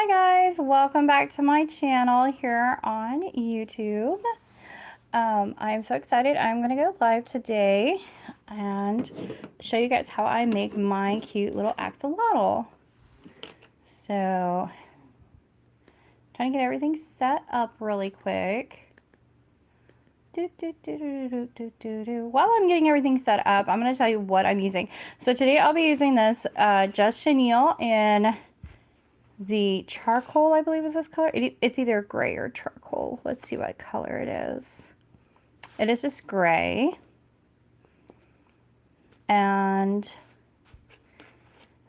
Hi guys, welcome back to my channel here on YouTube. I'm so excited. I'm going to go live today and show you guys how I make my cute little axolotl. So, trying to get everything set up really quick. While I'm getting everything set up, I'm going to tell you what I'm using. So today I'll be using this Just Chenille in the charcoal, I believe is this color. It's either gray or charcoal. Let's see what color it is. It is just gray. And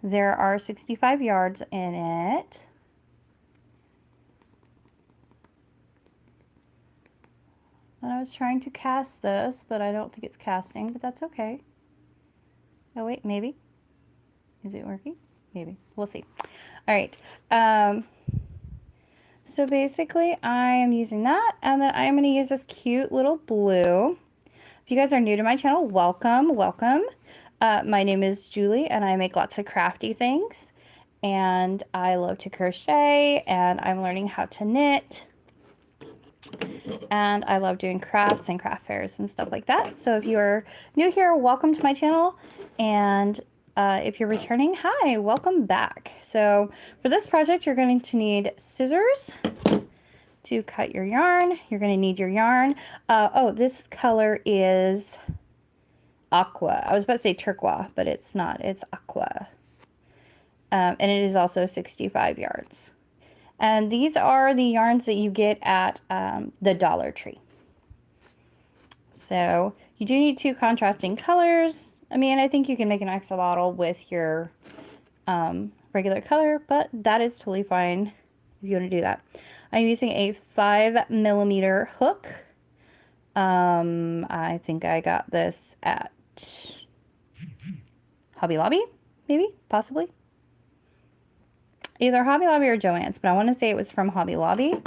there are 65 yards in it. And I was trying to cast this, but I don't think it's casting, but that's okay. Oh wait, maybe. Is it working? Maybe. We'll see. All right. So basically I am using that, and then I am going to use this cute little blue. If you guys are new to my channel, welcome, welcome. My name is Julie, and I make lots of crafty things, and I love to crochet, and I'm learning how to knit, and I love doing crafts and craft fairs and stuff like that. So if you are new here, welcome to my channel, and if you're returning, hi, welcome back. So for this project, you're going to need scissors to cut your yarn. You're going to need your yarn. Oh, this color is aqua. I was about to say turquoise, but it's not. It's aqua. And it is also 65 yards. And these are the yarns that you get at the Dollar Tree. So you do need two contrasting colors. I mean, I think you can make an axolotl with your regular color, but that is totally fine if you want to do that. I'm using a 5mm hook. I think I got this at Hobby Lobby, maybe, possibly. Either Hobby Lobby or Joann's, but I want to say it was from Hobby Lobby.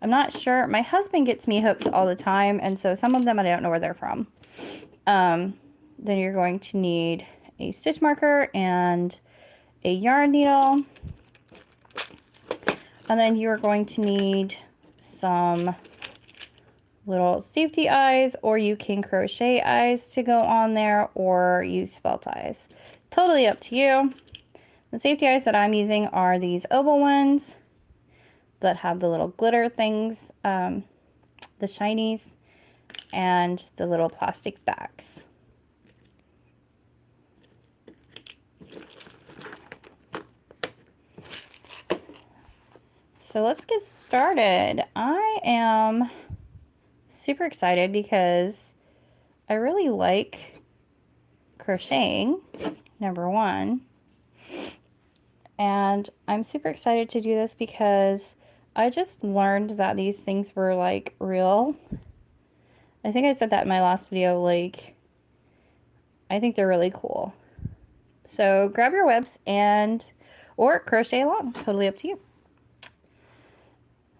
I'm not sure. My husband gets me hooks all the time, and so some of them I don't know where they're from. Then you're going to need a stitch marker and a yarn needle. And then you're going to need some little safety eyes, or you can crochet eyes to go on there, or use felt eyes. Totally up to you. The safety eyes that I'm using are these oval ones that have the little glitter things, the shinies, and the little plastic bags. So let's get started. I am super excited because I really like crocheting, number one. And I'm super excited to do this because I just learned that these things were like real. I think I said that in my last video, like, I think they're really cool. So grab your whips or crochet along, totally up to you.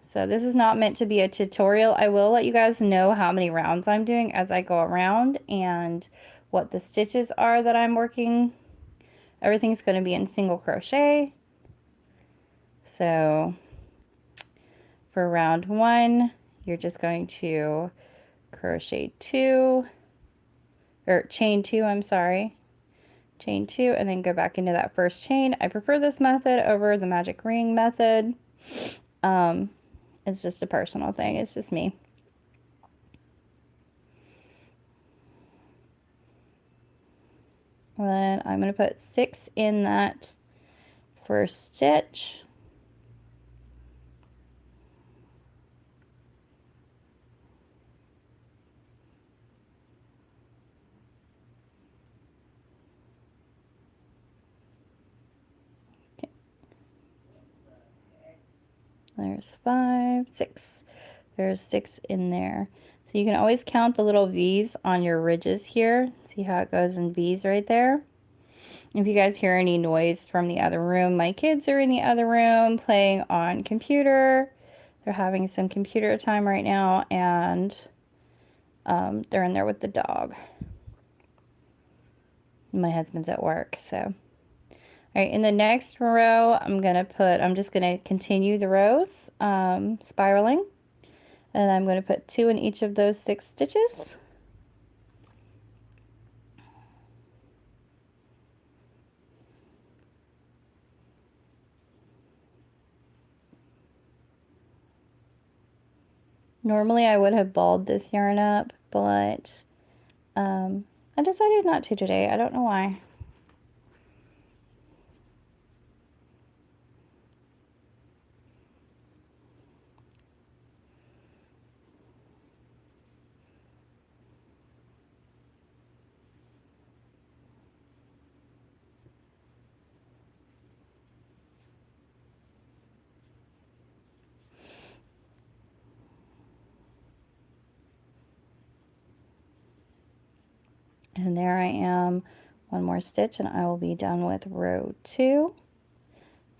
So this is not meant to be a tutorial. I will let you guys know how many rounds I'm doing as I go around and what the stitches are that I'm working. Everything's going to be in single crochet. So for round 1, you're just going to crochet 2, or chain 2, I'm sorry. Chain 2, and then go back into that first chain. I prefer this method over the magic ring method. It's just a personal thing. It's just me. And then I'm going to put 6 in that first stitch. Okay. There's 5, 6. There's 6 in there. So you can always count the little V's on your ridges here. See how it goes in V's right there? If you guys hear any noise from the other room, my kids are in the other room playing on computer. They're having some computer time right now, and they're in there with the dog. My husband's at work, so right, in the next row, I'm just gonna continue the rows, spiraling, and I'm gonna put 2 in each of those 6 stitches. Normally I would have balled this yarn up, but I decided not to today. I don't know why. And there I am, one more stitch and I will be done with row 2.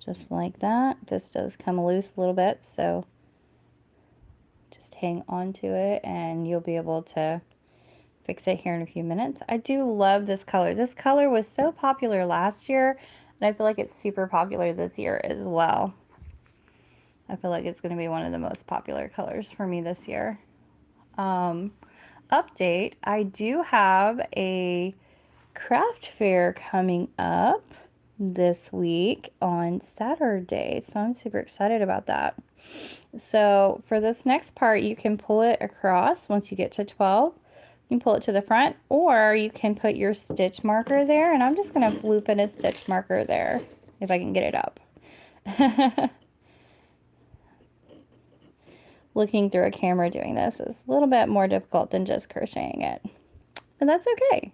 Just like that. This does come loose a little bit, so just hang on to it and you'll be able to fix it here in a few minutes. I do love this color. This color was so popular last year, and I feel like it's super popular this year as well. I feel like it's going to be one of the most popular colors for me this year. Update, I do have a craft fair coming up this week on Saturday, so I'm super excited about that. So for this next part, you can pull it across once you get to 12. You can pull it to the front, or you can put your stitch marker there, and I'm just going to loop in a stitch marker there if I can get it up. Looking through a camera doing this is a little bit more difficult than just crocheting it, and that's okay.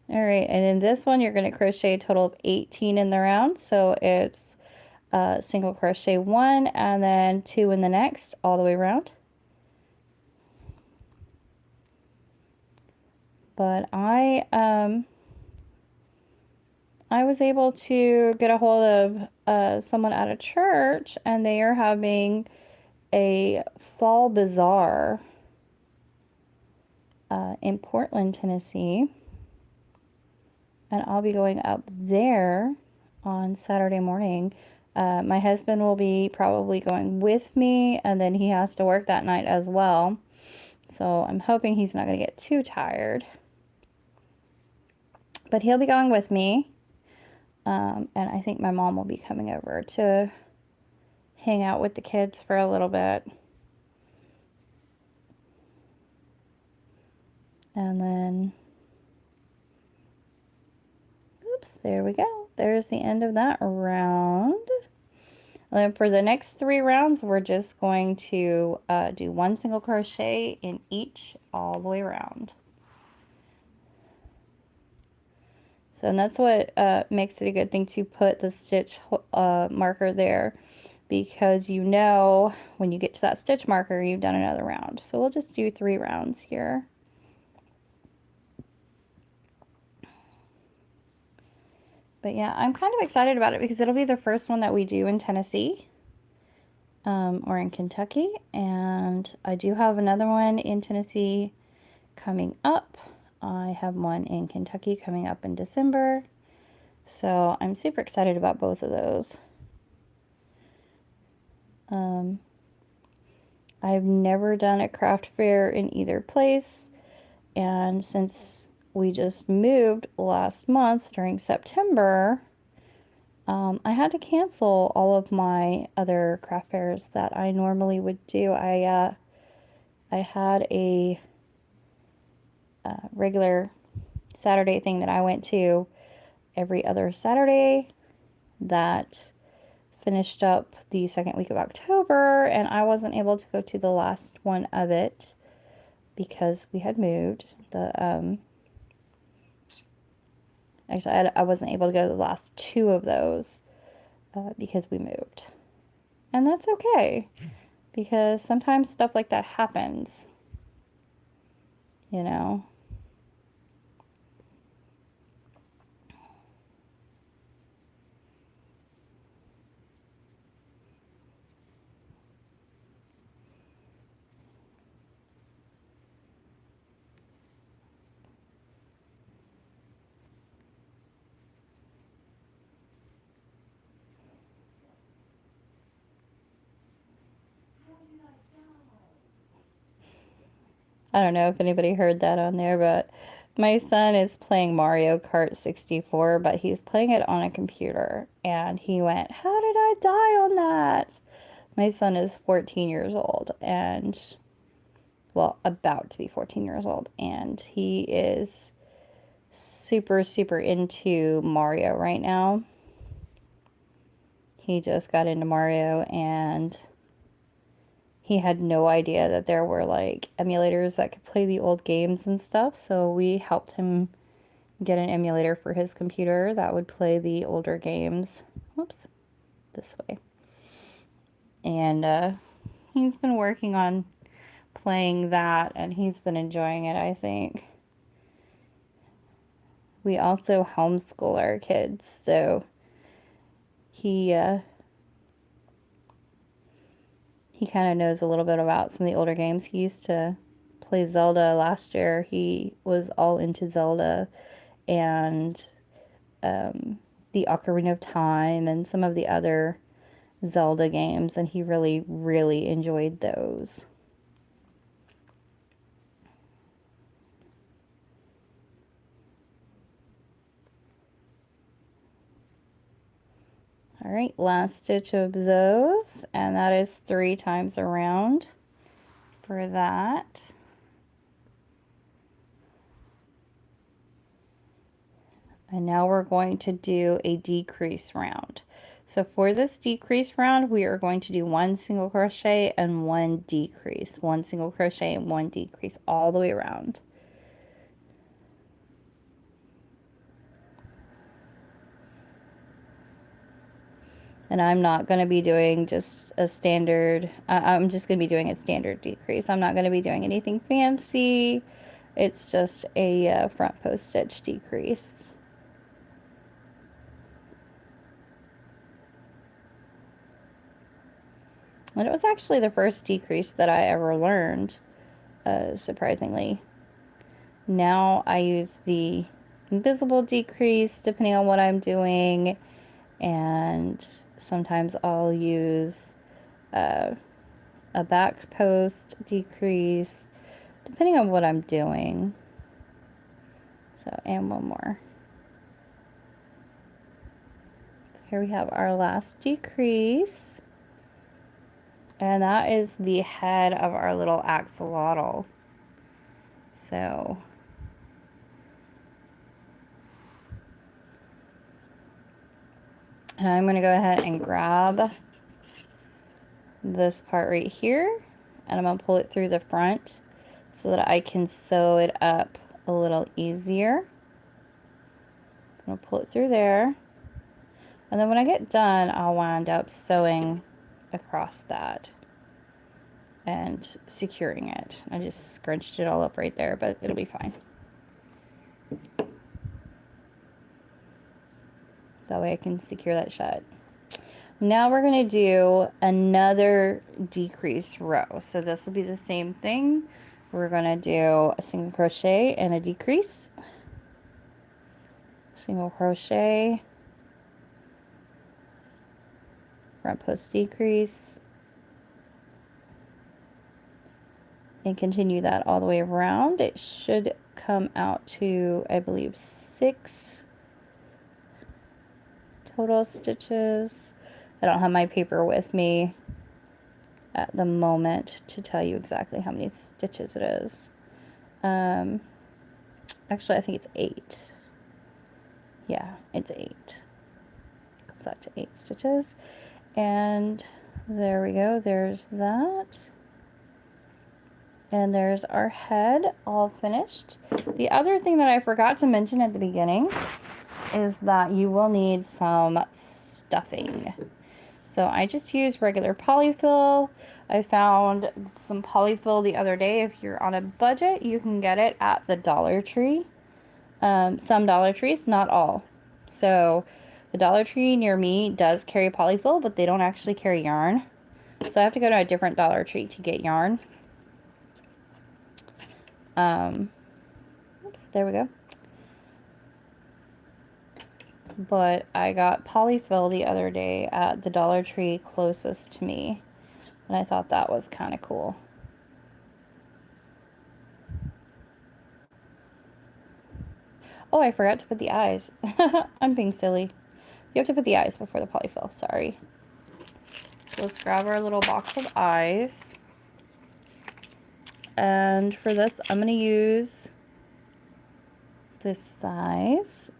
All right, and in this one, you're going to crochet a total of 18 in the round, so it's single crochet 1 and then 2 in the next, all the way around. But I was able to get a hold of someone at a church, and they are having a fall bazaar in Portland, Tennessee, and I'll be going up there on Saturday morning. My husband will be probably going with me, and then he has to work that night as well, so I'm hoping he's not going to get too tired. But he'll be going with me, and I think my mom will be coming over to hang out with the kids for a little bit. And then, oops, there we go. There's the end of that round. And then for the next 3 rounds, we're just going to do 1 single crochet in each all the way around. So, and that's what makes it a good thing to put the stitch marker there, because you know when you get to that stitch marker, you've done another round. So we'll just do 3 rounds here. But yeah, I'm kind of excited about it because it'll be the first one that we do in Tennessee or in Kentucky. And I do have another one in Tennessee coming up. I have one in Kentucky coming up in December. So I'm super excited about both of those. I've never done a craft fair in either place. And since we just moved last month during September, I had to cancel all of my other craft fairs that I normally would do. I had a regular Saturday thing that I went to every other Saturday that finished up the second week of October, and I wasn't able to go to the last one of it because we had moved. Actually, I wasn't able to go to the last 2 of those because we moved. And that's okay, because sometimes stuff like that happens, you know. I don't know if anybody heard that on there, but my son is playing Mario Kart 64, but he's playing it on a computer. And he went, "How did I die on that?" My son is 14 years old and, well, about to be 14 years old. And he is super, super into Mario right now. He just got into Mario and he had no idea that there were like emulators that could play the old games and stuff. So we helped him get an emulator for his computer that would play the older games. Whoops, this way. And he's been working on playing that and he's been enjoying it, I think. We also homeschool our kids, so he kind of knows a little bit about some of the older games. He used to play Zelda last year. He was all into Zelda and the Ocarina of Time and some of the other Zelda games, and he really, really enjoyed those. All right, last stitch of those, and that is 3 times around for that. And now we're going to do a decrease round. So for this decrease round, we are going to do 1 single crochet and 1 decrease, 1 single crochet and 1 decrease all the way around. And I'm not going to be doing just a standard, I'm just going to be doing a standard decrease. I'm not going to be doing anything fancy. It's just a front post stitch decrease. And it was actually the first decrease that I ever learned, surprisingly. Now I use the invisible decrease depending on what I'm doing, and sometimes I'll use a back post decrease depending on what I'm doing. So, and one more. So here we have our last decrease, and that is the head of our little axolotl. So and I'm going to go ahead and grab this part right here, and I'm going to pull it through the front so that I can sew it up a little easier. I'm going to pull it through there, and then when I get done, I'll wind up sewing across that and securing it. I just scrunched it all up right there, but it'll be fine. That way I can secure that shut. Now we're going to do another decrease row. So this will be the same thing. We're going to do a single crochet and a decrease. Single crochet, front post decrease, and continue that all the way around. It should come out to, I believe, 6 total stitches. I don't have my paper with me at the moment to tell you exactly how many stitches it is. Actually, I think it's 8. Yeah, it's 8. Comes out to 8 stitches. And there we go. There's that. And there's our head all finished. The other thing that I forgot to mention at the beginning is that you will need some stuffing. So I just use regular polyfill. I found some polyfill the other day. If you're on a budget, you can get it at the Dollar Tree. Some Dollar Trees, not all. So the Dollar Tree near me does carry polyfill, but they don't actually carry yarn. So I have to go to a different Dollar Tree to get yarn. Oops, there we go. But I got polyfill the other day at the Dollar Tree closest to me, and I thought that was kind of cool. Oh, I forgot to put the eyes. I'm being silly. You have to put the eyes before the polyfill, sorry. So let's grab our little box of eyes. And for this, I'm going to use this size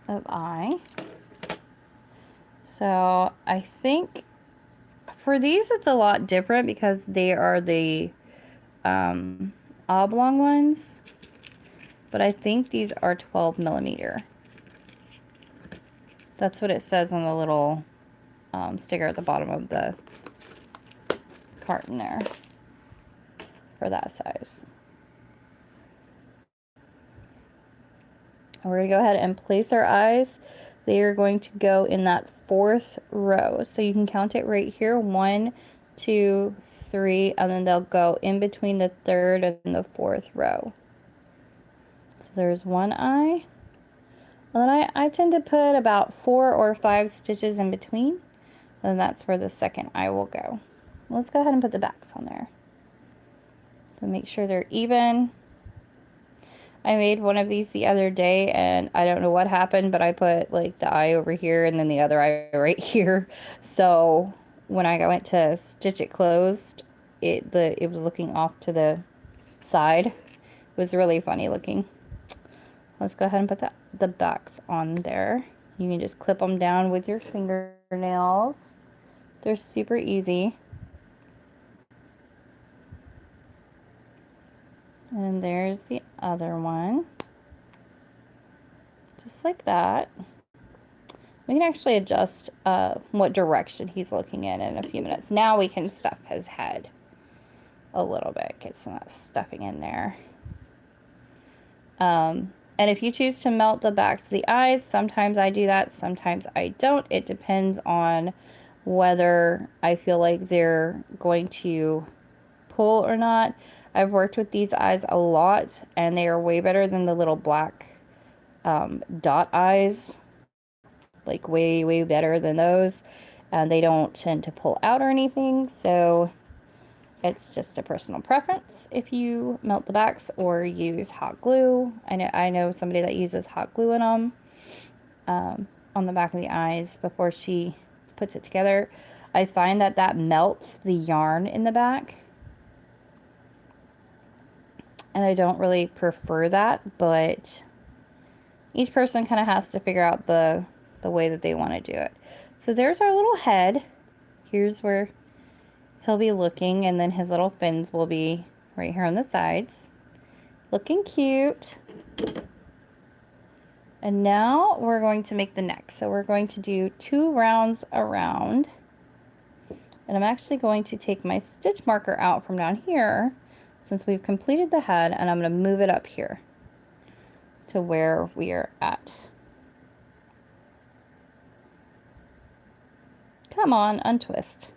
of eye. So I think for these, it's a lot different because they are the oblong ones. But I think these are 12 millimeter. That's what it says on the little sticker at the bottom of the carton there for that size. We're going to go ahead and place our eyes. They are going to go in that 4th row. So you can count it right here. 1, 2, 3, and then they'll go in between the 3rd and the 4th row. So there's one eye. And then I tend to put about 4 or 5 stitches in between. And that's where the 2nd eye will go. Let's go ahead and put the backs on there. So make sure they're even. I made one of these the other day and I don't know what happened, but I put like the eye over here and then the other eye right here. So when I went to stitch it closed, it was looking off to the side. It was really funny looking. Let's go ahead and put the backs on there. You can just clip them down with your fingernails. They're super easy. And there's the other one. Just like that. We can actually adjust what direction he's looking in a few minutes. Now we can stuff his head a little bit. Get some of that stuffing in there. And if you choose to melt the backs of the eyes, sometimes I do that, sometimes I don't. It depends on whether I feel like they're going to pull or not. I've worked with these eyes a lot, and they are way better than the little black dot eyes. Like way, way better than those. And they don't tend to pull out or anything, so it's just a personal preference if you melt the backs or use hot glue. I know somebody that uses hot glue in them on the back of the eyes before she puts it together. I find that that melts the yarn in the back. And I don't really prefer that, but each person kind of has to figure out the way that they want to do it. So there's our little head. Here's where he'll be looking, and then his little fins will be right here on the sides. Looking cute. And now we're going to make the neck. So we're going to do 2 rounds around. And I'm actually going to take my stitch marker out from down here, since we've completed the head, and I'm going to move it up here to where we are at. Come on, untwist.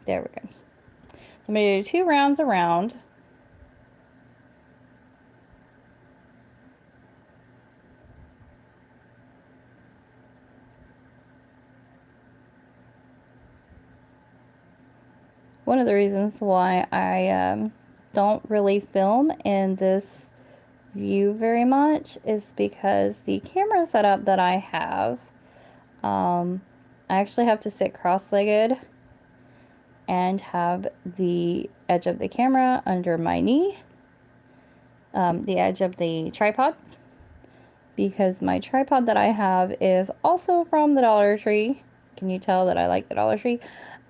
There we go. So I'm going to do 2 rounds around. One of the reasons why I don't really film in this view very much is because the camera setup that I have, I actually have to sit cross-legged and have the edge of the camera under my knee, the edge of the tripod, because my tripod that I have is also from the Dollar Tree. Can you tell that I like the Dollar Tree?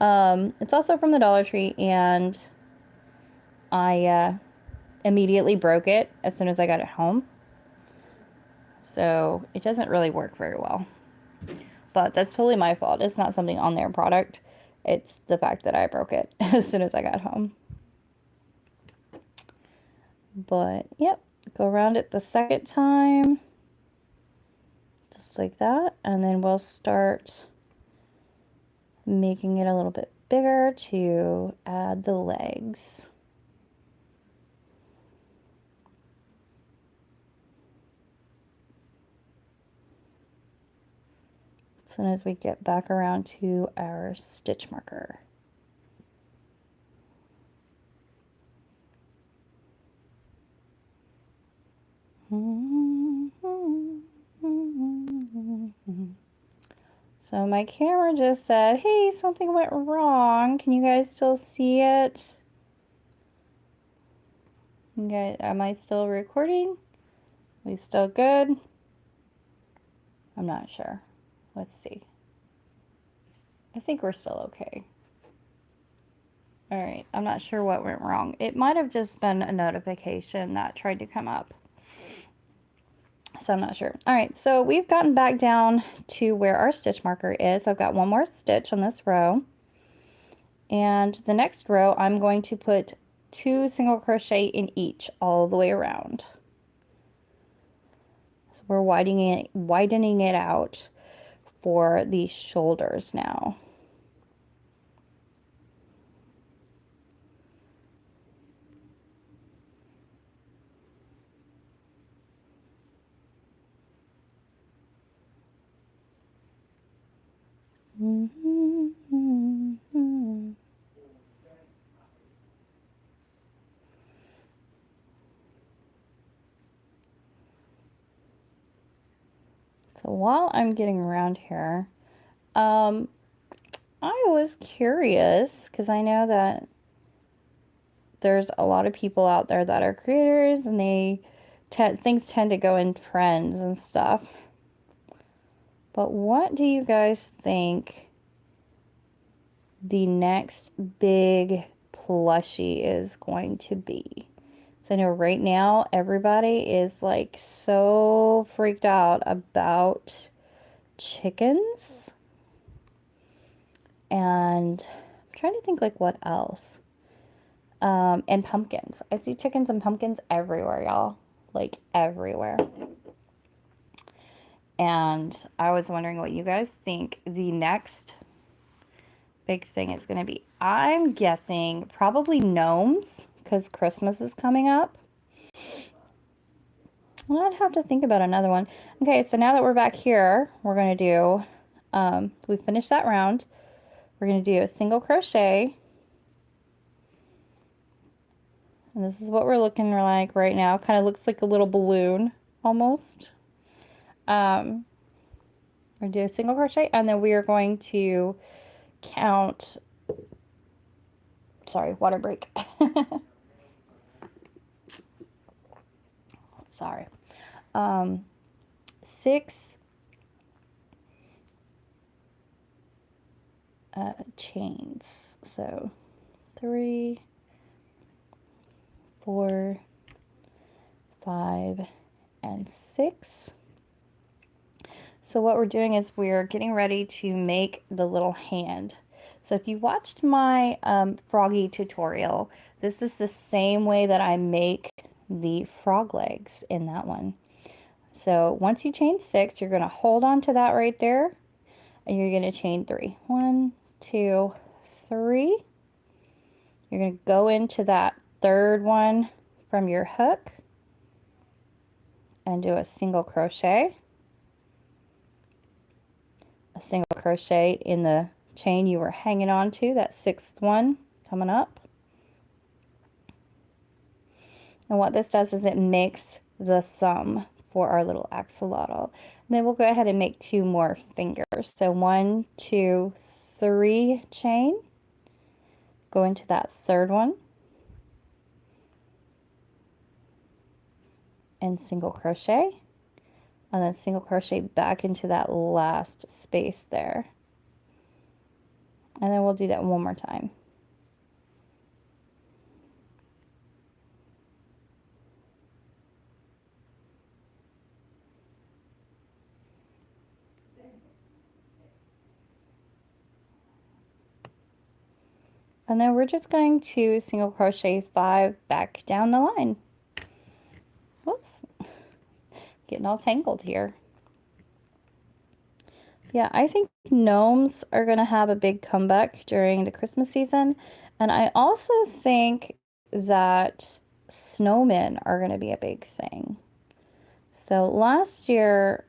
It's also from the Dollar Tree, and I immediately broke it as soon as I got it home. So it doesn't really work very well. But that's totally my fault. It's not something on their product. It's the fact that I broke it as soon as I got home. But, yep. Go around it the second time. Just like that. And then we'll start making it a little bit bigger to add the legs. As soon as we get back around to our stitch marker. So my camera just said, hey, something went wrong. Can you guys still see it? Okay, am I still recording? We still good? I'm not sure. Let's see. I think we're still okay. All right, I'm not sure what went wrong. It might have just been a notification that tried to come up. So I'm not sure. All right, so we've gotten back down to where our stitch marker is. I've got one more stitch on this row. And the next row, I'm going to put 2 single crochet in each all the way around. So we're widening it out for the shoulders now. So while I'm getting around here, I was curious because I know that there's a lot of people out there that are creators and things tend to go in trends and stuff. But what do you guys think the next big plushie is going to be? So I know right now everybody is like so freaked out about chickens. And I'm trying to think like what else. And pumpkins. I see chickens and pumpkins everywhere, y'all. Like everywhere. And I was wondering what you guys think the next big thing is going to be. I'm guessing probably gnomes because Christmas is coming up. Well, I'd have to think about another one. Okay, so now that we're back here, we're going to do, we finished that round. We're going to do a single crochet. And this is what we're looking like right now. Kind of looks like a little balloon almost. We're going to do a single crochet and then we are going to count, sorry, water break. Sorry. 6 chains. So 3, 4, 5, and 6. So what we're doing is we're getting ready to make the little hand. So if you watched my froggy tutorial, this is the same way that I make the frog legs in that one. So once you chain 6, you're going to hold on to that right there, and you're going to chain 3. 1, 2, 3. You're going to go into that third one from your hook and do a single crochet. A single crochet in the chain you were hanging on to, that 6th one coming up. And what this does is it makes the thumb for our little axolotl. And then we'll go ahead and make 2 more fingers. So 1, 2, 3 chain. Go into that third one. And single crochet. And then single crochet back into that last space there. And then we'll do that one more time. And then we're just going to single crochet 5 back down the line. Whoops. Getting all tangled here. Yeah, I think gnomes are going to have a big comeback during the Christmas season. And I also think that snowmen are going to be a big thing. So last year,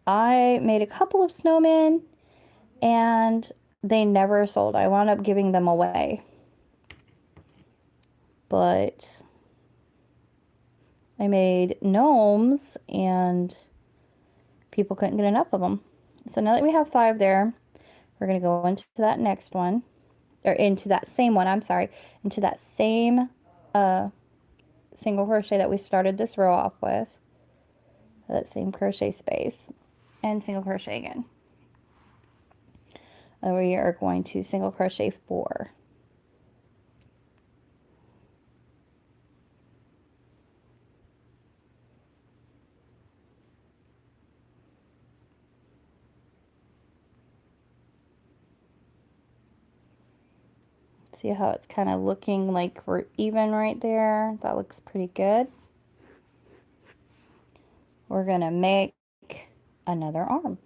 I made a couple of snowmen and they never sold. I wound up giving them away. But I made gnomes and people couldn't get enough of them. So now that we have 5 there, We're going to go into that next one, or into that same one, I'm sorry, into that same single crochet that we started this row off with, that same crochet space, and single crochet again. And we are going to single crochet 4. See how it's kind of looking like we're even right there? That looks pretty good. We're going to make another arm.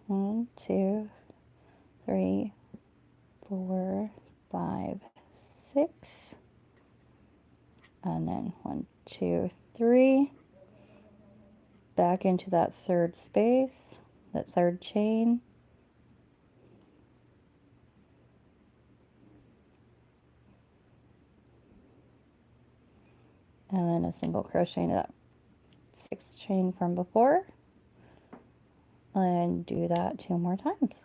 1, 2, 3, 4, 5, 6. And then 1, 2, 3. Back into that third space, that third chain. And then a single crochet into that 6th chain from before. And do that 2 more times.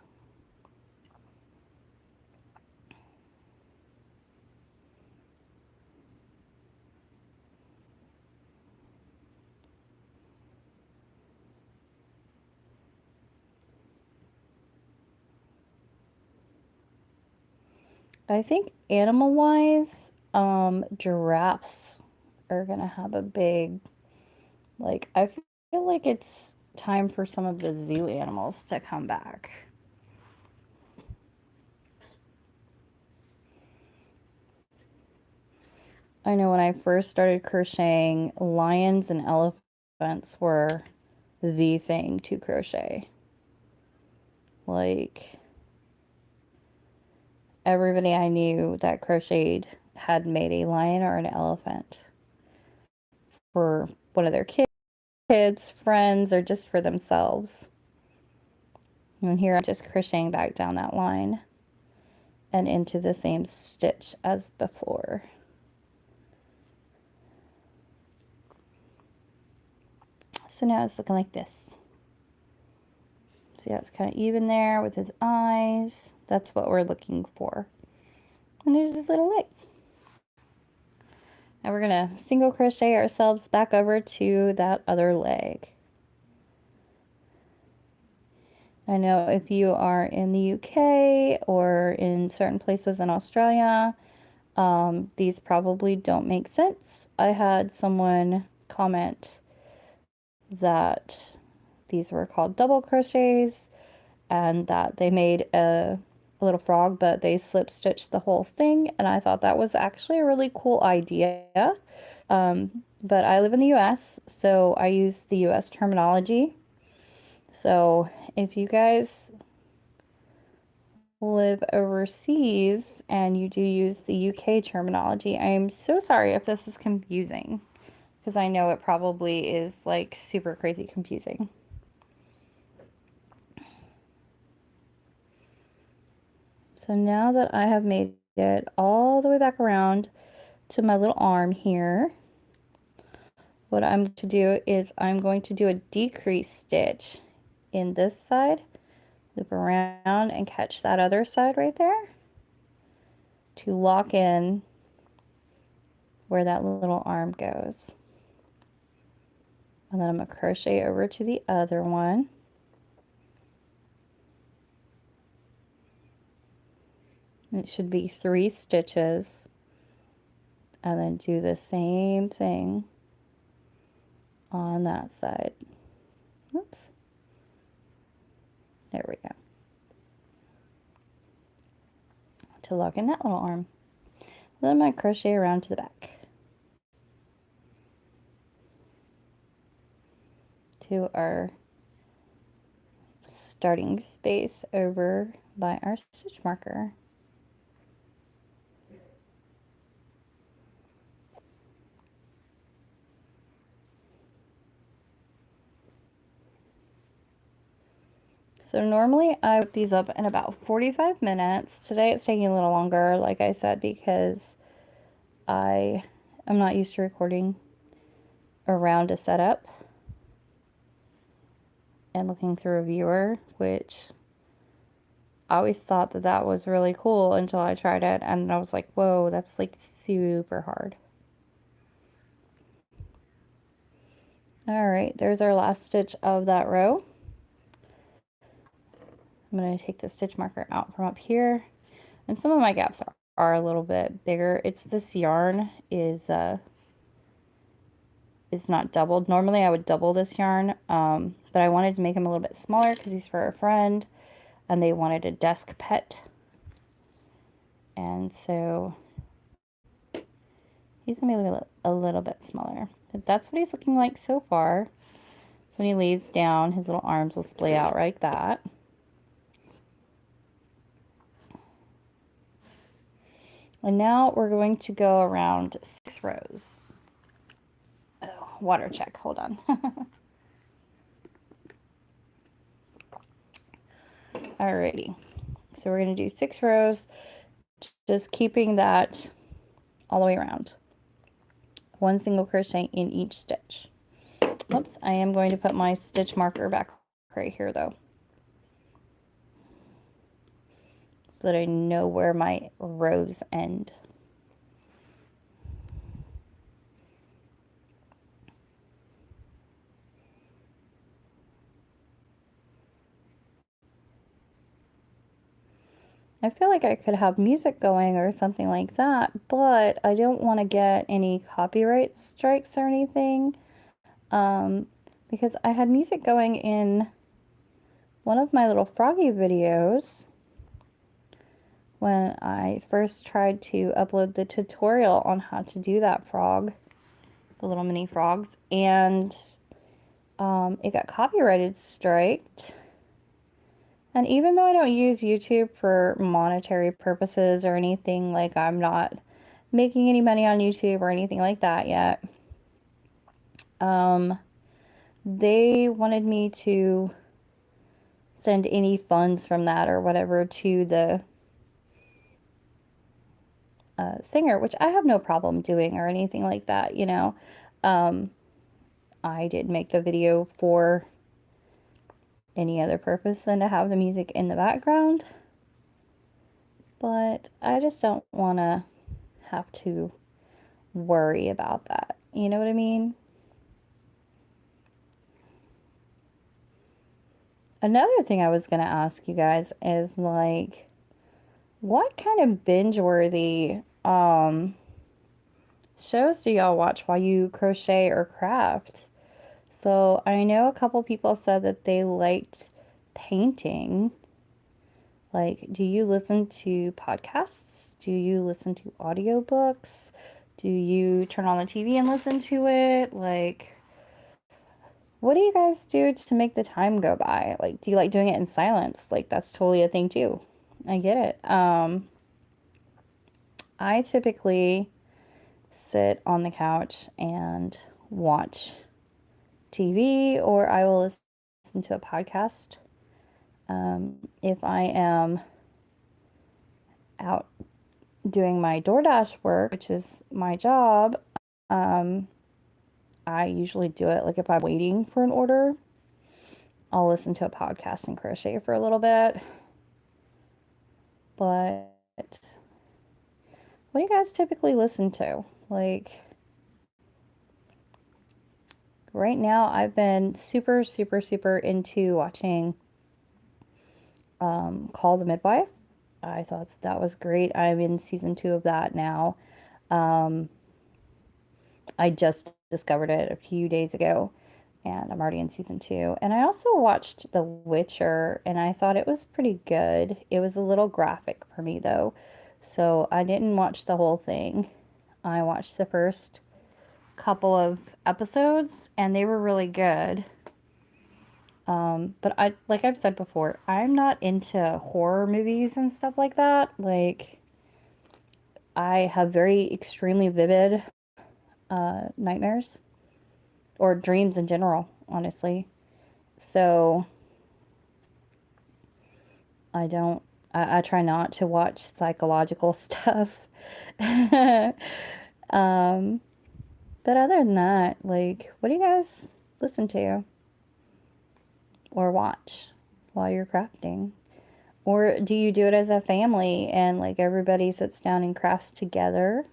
I think animal-wise, giraffes are gonna have a big, like, I feel like it's time for some of the zoo animals to come back. I know when I first started crocheting, lions and elephants were the thing to crochet. Like, everybody I knew that crocheted had made a lion or an elephant for one of their kids, friends, or just for themselves. And here I'm just crocheting back down that line and into the same stitch as before. So now it's looking like this. See how it's kind of even there with his eyes? That's what we're looking for. And there's his little leg. Now we're going to single crochet ourselves back over to that other leg. I know if you are in the UK or in certain places in Australia, these probably don't make sense. I had someone comment that these were called double crochets and that they made a little frog, but they slip stitched the whole thing, and I thought that was actually a really cool idea. But I live in the US, so I use the US terminology. So if you guys live overseas and you do use the UK terminology, I am so sorry if this is confusing, because I know it probably is like super crazy confusing. So now that I have made it all the way back around to my little arm here, what I'm going to do is I'm going to do a decrease stitch in this side, loop around and catch that other side right there to lock in where that little arm goes. And then I'm going to crochet over to the other one. It should be 3 stitches, and then do the same thing on that side. Oops. There we go. To lock in that little arm. Then I'm going to crochet around to the back to our starting space over by our stitch marker. So normally I whip these up in about 45 minutes. Today it's taking a little longer, like I said, because I am not used to recording around a setup and looking through a viewer, which I always thought that that was really cool until I tried it, and I was like, whoa, that's like super hard. All right, there's our last stitch of that row. I'm going to take the stitch marker out from up here, and some of my gaps are a little bit bigger. It's this yarn is not doubled. Normally I would double this yarn, but I wanted to make him a little bit smaller because he's for a friend, and they wanted a desk pet, and so he's gonna be a little bit smaller. But that's what he's looking like so far. So when he lays down, his little arms will splay out like that. And now we're going to go around 6 rows. Oh, water check, hold on. Alrighty, so we're going to do 6 rows, just keeping that all the way around. 1 single crochet in each stitch. Oops, I am going to put my stitch marker back right here though, so that I know where my rows end. I feel like I could have music going or something like that, but I don't want to get any copyright strikes or anything, because I had music going in one of my little froggy videos when I first tried to upload the tutorial on how to do that frog, the little mini frogs, and it got copyrighted striked. And even though I don't use YouTube for monetary purposes or anything, like I'm not making any money on YouTube or anything like that yet, they wanted me to send any funds from that or whatever to the singer, which I have no problem doing or anything like that, you know. I didn't make the video for any other purpose than to have the music in the background, but I just don't want to have to worry about that, you know what I mean? Another thing I was going to ask you guys is, like, what kind of binge-worthy shows do y'all watch while you crochet or craft? So I know a couple people said that they liked painting. Like, do you listen to podcasts? Do you listen to audiobooks? Do you turn on the TV and listen to it? Like, what do you guys do to make the time go by? Like, do you like doing it in silence? Like, that's totally a thing too. I get it. I typically sit on the couch and watch TV, or I will listen to a podcast. If I am out doing my DoorDash work, which is my job, I usually do it like if I'm waiting for an order. I'll listen to a podcast and crochet for a little bit. But what do you guys typically listen to? Like, right now I've been super into watching Call the Midwife. I thought that was great. I'm in season 2 of that now. I just discovered it a few days ago, and I'm already in season 2. And I also watched The Witcher, and I thought it was pretty good. It was a little graphic for me, though, so I didn't watch the whole thing. I watched the first couple of episodes, and they were really good. But like I've said before, I'm not into horror movies and stuff like that. Like, I have very extremely vivid nightmares or dreams in general, honestly. So I try not to watch psychological stuff. But other than that, like, what do you guys listen to or watch while you're crafting? Or do you do it as a family and like everybody sits down and crafts together?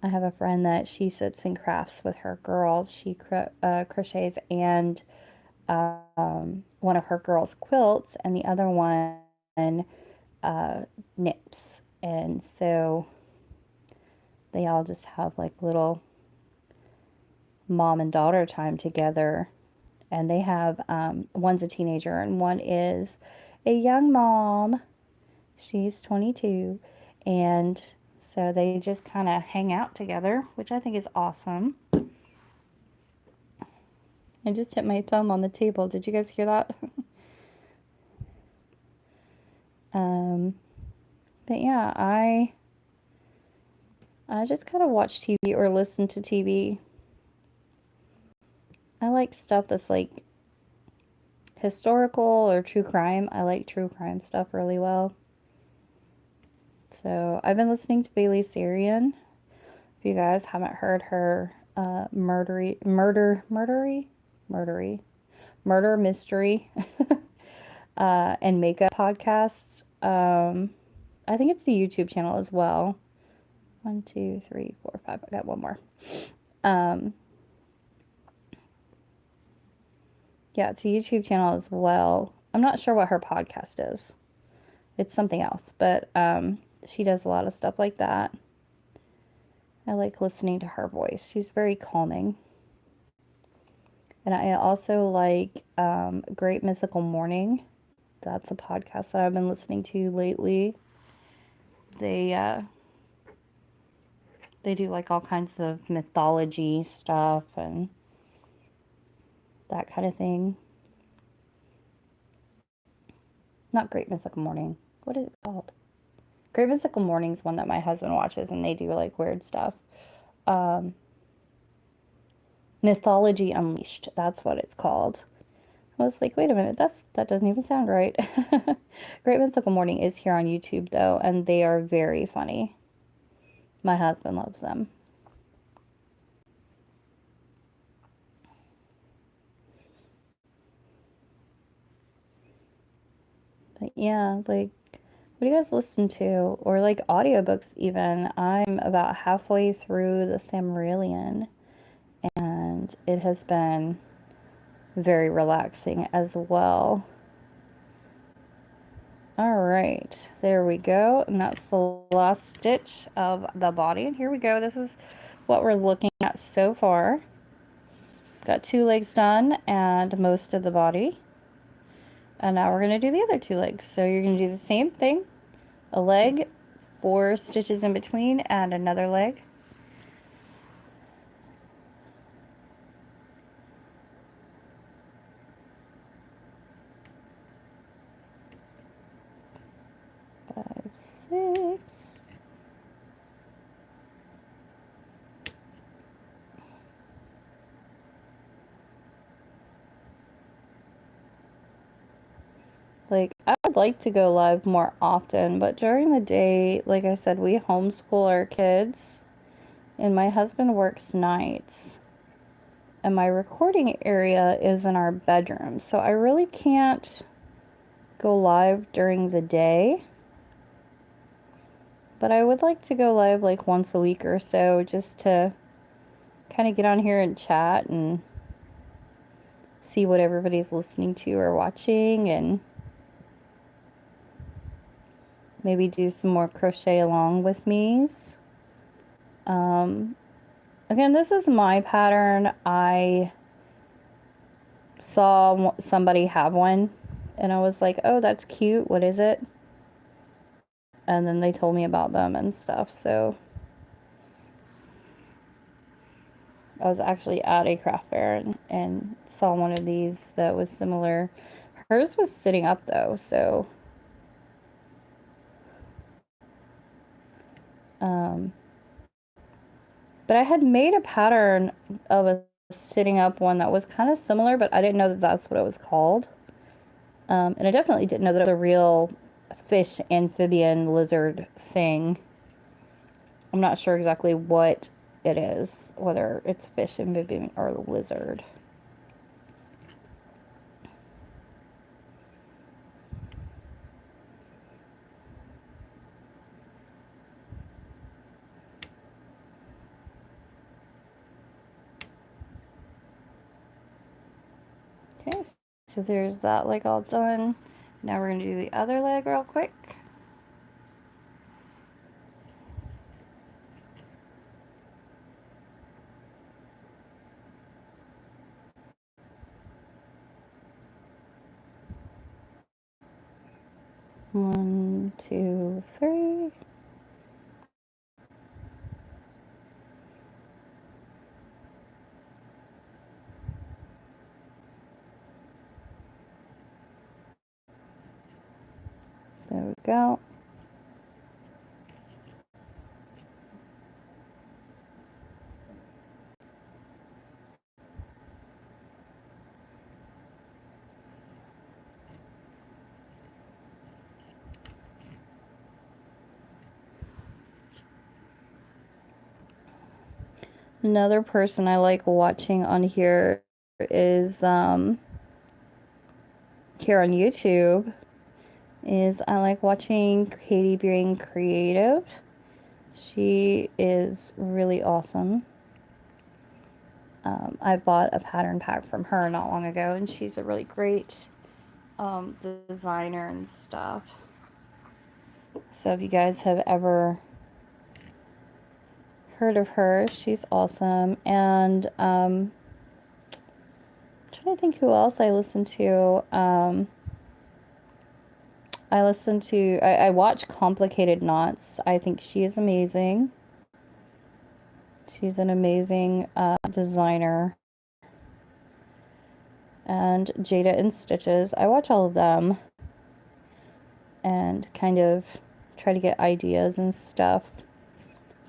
I have a friend that she sits and crafts with her girls. She crochets and one of her girls quilts and the other one knits. And so they all just have like little mom and daughter time together. And they have, one's a teenager and one is a young mom. She's 22. And so they just kind of hang out together, which I think is awesome. I just hit my thumb on the table. Did you guys hear that? But yeah, I just kind of watch TV or listen to TV. I like stuff that's like historical or true crime. I like true crime stuff really well. So I've been listening to Bailey Sarian. If you guys haven't heard her murder mystery and makeup podcasts. I think it's the YouTube channel as well. 1, 2, 3, 4, 5. I got one more. Yeah, it's a YouTube channel as well. I'm not sure what her podcast is. It's something else, but she does a lot of stuff like that. I like listening to her voice. She's very calming. And I also like Great Mythical Morning. That's a podcast that I've been listening to lately. They do like all kinds of mythology stuff and that kind of thing. Not Great Mythical Morning. What is it called? Great Mythical Morning is one that my husband watches, and they do like weird stuff. Mythology Unleashed. That's what it's called. I was like, wait a minute, that doesn't even sound right. Great Mythical Morning is here on YouTube though, and they are very funny. My husband loves them. But yeah, like, what do you guys listen to? Or like audiobooks even. I'm about halfway through the Silmarillion, and it has been very relaxing as well. All right, there we go. And that's the last stitch of the body. And here we go. This is what we're looking at so far. Got 2 legs done and most of the body. And now we're going to do the other 2 legs. So you're going to do the same thing. A leg, 4 stitches in between, and another leg. Five, 6. Like, I would like to go live more often, but during the day, like I said, we homeschool our kids, and my husband works nights, and my recording area is in our bedroom, so I really can't go live during the day. But I would like to go live like once a week or so, just to kind of get on here and chat and see what everybody's listening to or watching, and maybe do some more crochet along with me's. Again, this is my pattern. I saw somebody have one and I was like, oh, that's cute. What is it? And then they told me about them and stuff. So I was actually at a craft fair and saw one of these that was similar. Hers was sitting up though, so but I had made a pattern of a sitting up one that was kind of similar, but I didn't know that that's what it was called. And I definitely didn't know that it was a real fish, amphibian, lizard thing. I'm not sure exactly what it is, whether it's fish, amphibian, or lizard. Okay, so there's that leg all done. Now we're going to do the other leg real quick. One, two, three. There we go. Another person I like watching on here is here on YouTube is I like watching Katie being creative. She is really awesome. I bought a pattern pack from her not long ago, and she's a really great designer and stuff. So if you guys have ever heard of her, she's awesome. And I'm trying to think who else I listen to. I watch Complicated Knots. I think she is amazing. She's an amazing designer. And Jada and Stitches. I watch all of them and kind of try to get ideas and stuff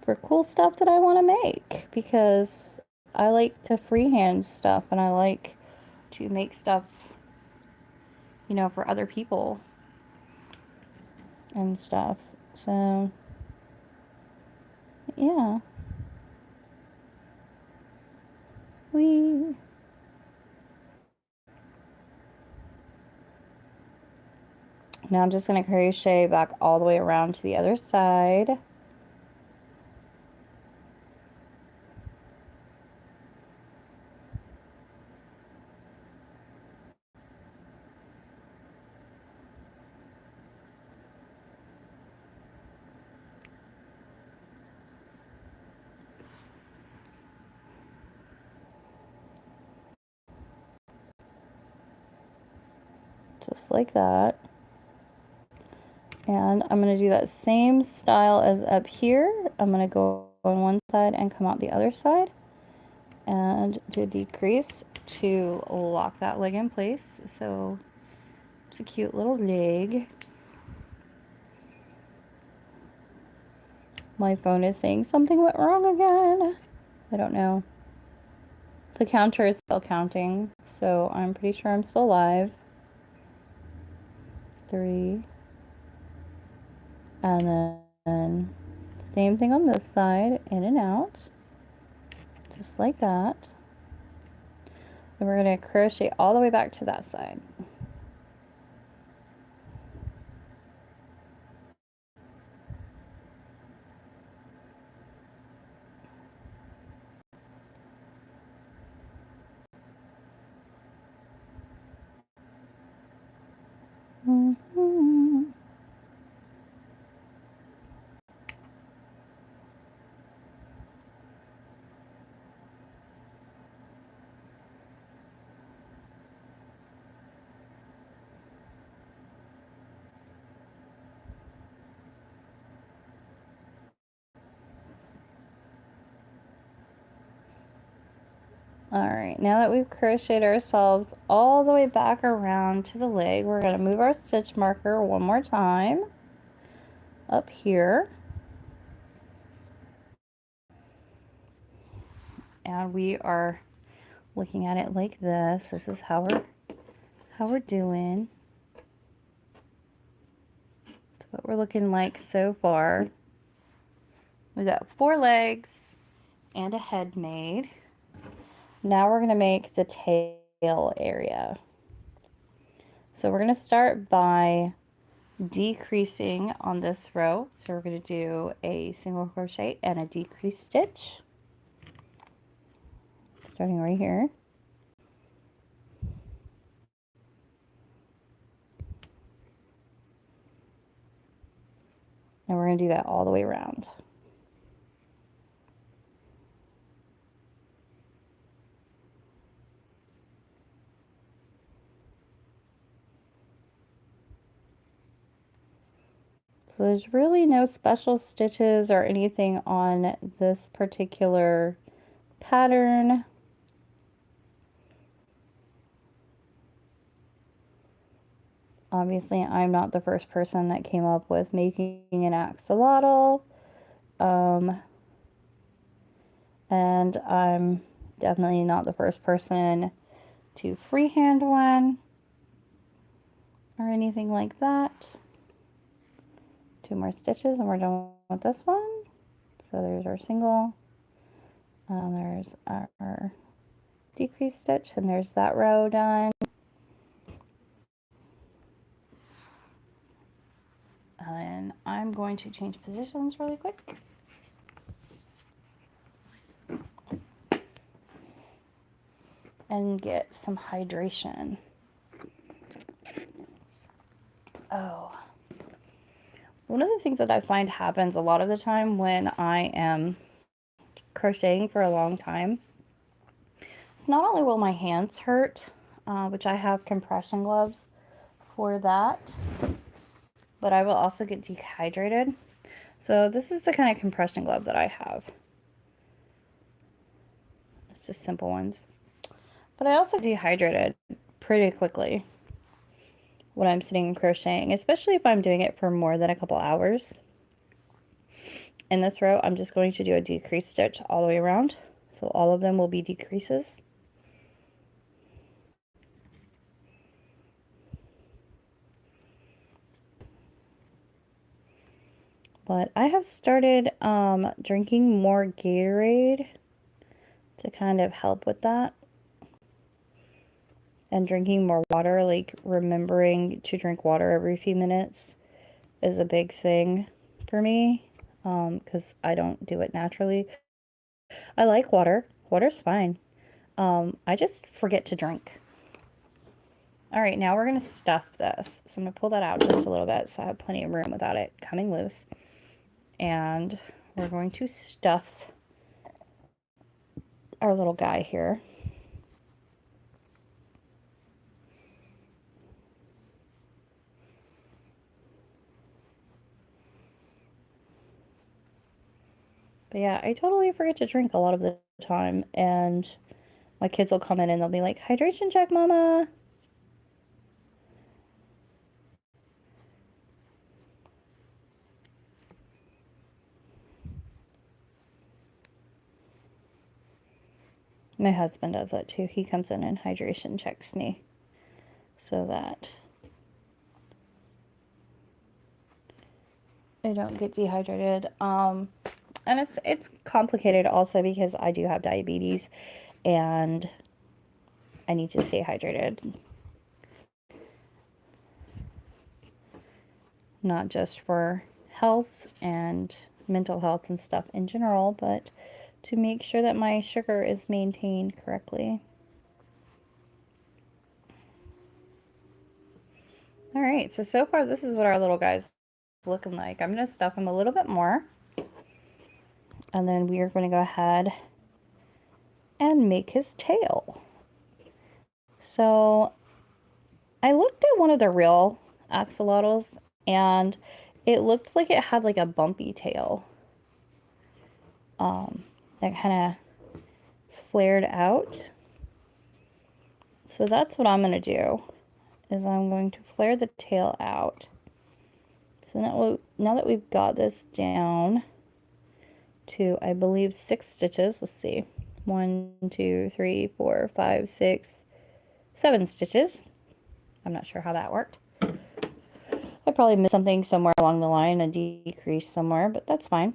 for cool stuff that I want to make, because I like to freehand stuff and I like to make stuff, you know, for other people and stuff. So yeah, now I'm just going to crochet back all the way around to the other side. Just like that. And I'm going to do that same style as up here. I'm going to go on one side and come out the other side and do a decrease to lock that leg in place. So it's a cute little leg. My phone is saying something went wrong again. I don't know. The counter is still counting, so I'm pretty sure I'm still live. 3. And then same thing on this side, in and out. Just like that. Then we're going to crochet all the way back to that side. Alright, now that we've crocheted ourselves all the way back around to the leg, we're going to move our stitch marker one more time up here. And we are looking at it like this. This is how we're doing. That's what we're looking like so far. We got 4 legs and a head made. Now we're going to make the tail area. So we're going to start by decreasing on this row. So we're going to do a single crochet and a decrease stitch. Starting right here. And we're going to do that all the way around. So there's really no special stitches or anything on this particular pattern. Obviously, I'm not the first person that came up with making an axolotl. And I'm definitely not the first person to freehand one or anything like that. 2 more stitches and we're done with this one. So there's our single, there's our decrease stitch, and there's that row done. And then I'm going to change positions really quick. And get some hydration. Oh. One of the things that I find happens a lot of the time when I am crocheting for a long time, it's not only will my hands hurt, which I have compression gloves for that, but I will also get dehydrated. So this is the kind of compression glove that I have. It's just simple ones. But I also dehydrated pretty quickly when I'm sitting and crocheting, especially if I'm doing it for more than a couple hours. In this row, I'm just going to do a decrease stitch all the way around. So all of them will be decreases. But I have started drinking more Gatorade to kind of help with that. And drinking more water, like remembering to drink water every few minutes is a big thing for me, because I don't do it naturally. I like water. Water's fine. I just forget to drink. All right, now we're going to stuff this. So I'm going to pull that out just a little bit so I have plenty of room without it coming loose. And we're going to stuff our little guy here. But yeah, I totally forget to drink a lot of the time, and my kids will come in and they'll be like, hydration check, Mama. My husband does that too. He comes in and hydration checks me so that I don't get dehydrated. And it's complicated also because I do have diabetes and I need to stay hydrated. Not just for health and mental health and stuff in general, but to make sure that my sugar is maintained correctly. All right, so far this is what our little guy's looking like. I'm going to stuff him a little bit more. And then we are going to go ahead and make his tail. So I looked at one of the real axolotls and it looked like it had like a bumpy tail. That kind of flared out. So that's what I'm going to do, is I'm going to flare the tail out. So now that we've got this down to, I believe, 6 stitches, let's see, 1, 2, 3, 4, 5, 6, 7 stitches. I'm not sure how that worked. I probably missed something somewhere along the line, a decrease somewhere, but that's fine.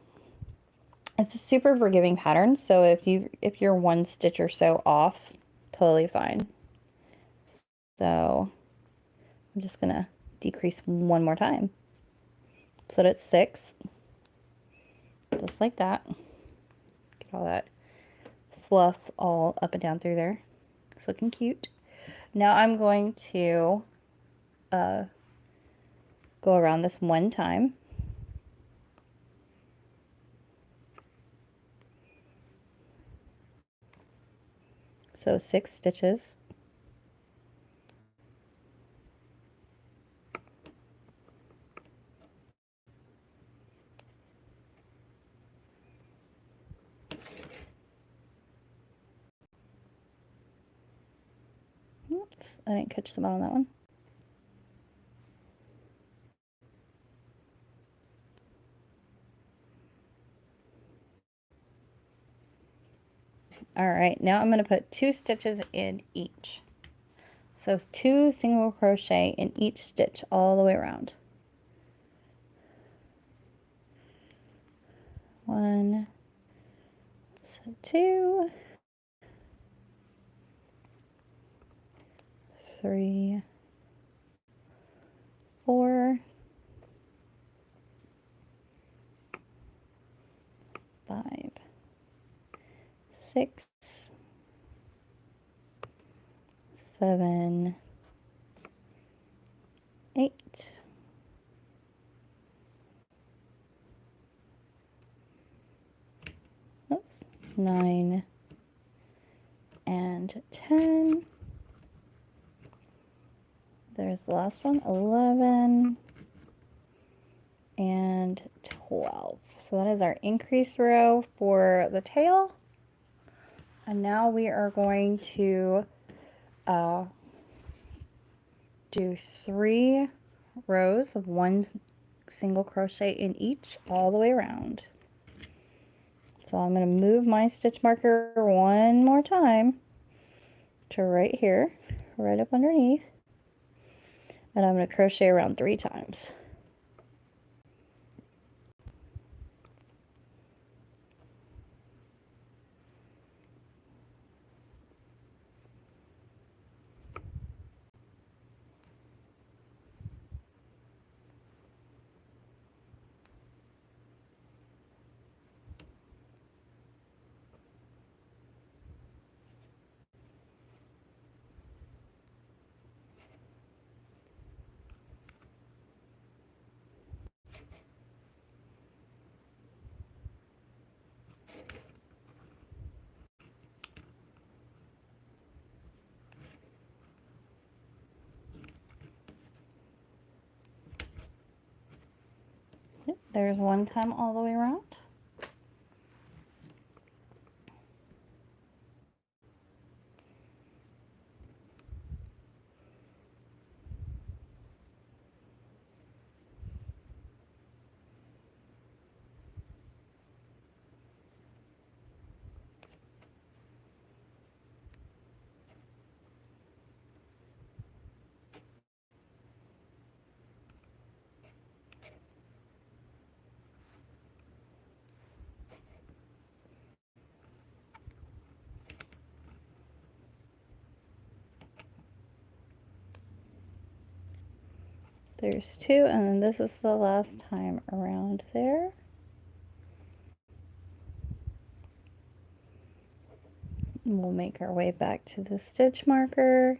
It's a super forgiving pattern, so if you're 1 stitch or so off, totally fine. So I'm just gonna decrease one more time so that it's 6, just like that. Get all that fluff all up and down through there. It's looking cute. Now I'm going to go around this one time. so 6 stitches. Oops, I didn't catch the bottom of that one. All right, now I'm going to put 2 stitches in each. So 2 single crochet in each stitch all the way around. 1, so 2, 3, 4, 5, 6, 7, 8, 9, and 10. There's the last one, 11, and 12. So that is our increase row for the tail. And now we are going to do 3 rows of 1 single crochet in each all the way around. So I'm going to move my stitch marker one more time to right here, right up underneath, and I'm going to crochet around 3 times. There's 1 time all the way around. There's 2, and then this is the last time around there. And we'll make our way back to the stitch marker.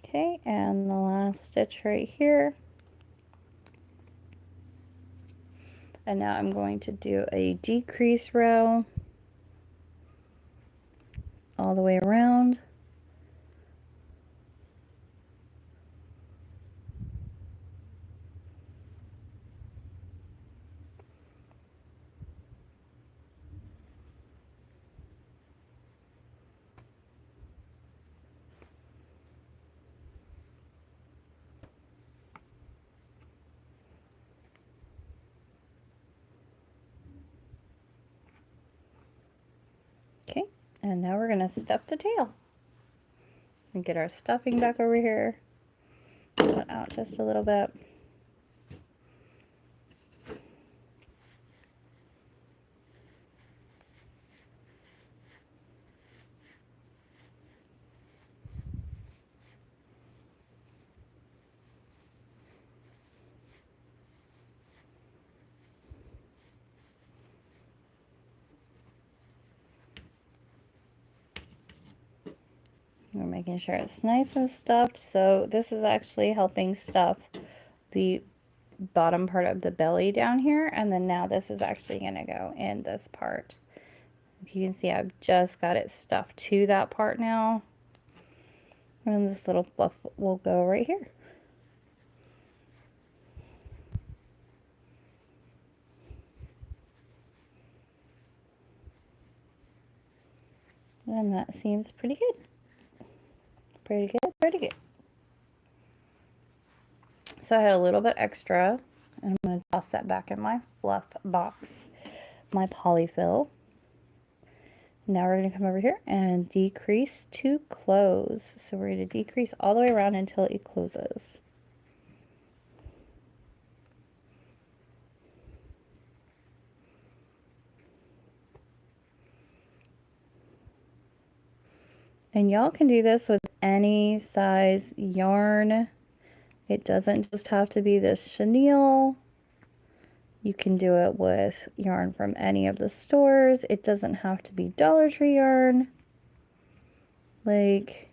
Okay, and the last stitch right here. And now I'm going to do a decrease row all the way around. Okay, and now we're going to stuff the tail. And get our stuffing back over here. Pull it out just a little bit. making sure it's nice and stuffed. So this is actually helping stuff the bottom part of the belly down here, and then now this is actually going to go in this part. If you can see, I've just got it stuffed to that part now, and then this little fluff will go right here. And that seems pretty good. Pretty good, pretty good. So I had a little bit extra, and I'm going to toss that back in my fluff box, my polyfill. Now we're going to come over here and decrease to close. So we're going to decrease all the way around until it closes. And y'all can do this with any size yarn. It doesn't just have to be this chenille. You can do it with yarn from any of the stores. It doesn't have to be Dollar Tree yarn. Like,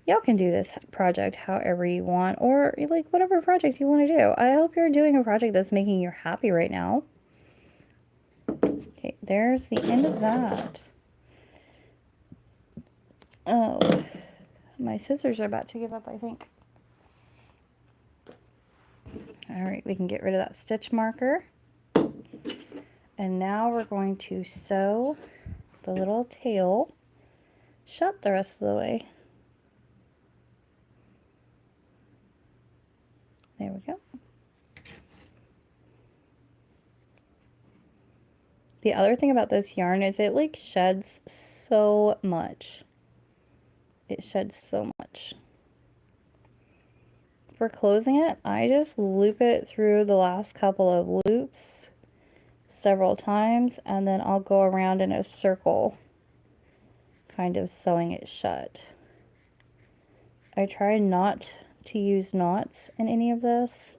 y'all can do this project however you want, or like whatever project you want to do. I hope you're doing a project that's making you happy right now. Okay, there's the end of that. Oh, my scissors are about to give up, I think. All right, we can get rid of that stitch marker. And now we're going to sew the little tail shut the rest of the way. There we go. The other thing about this yarn is it like sheds so much. It sheds so much. For closing it, I just loop it through the last couple of loops several times, and then I'll go around in a circle, kind of sewing it shut. I try not to use knots in any of this,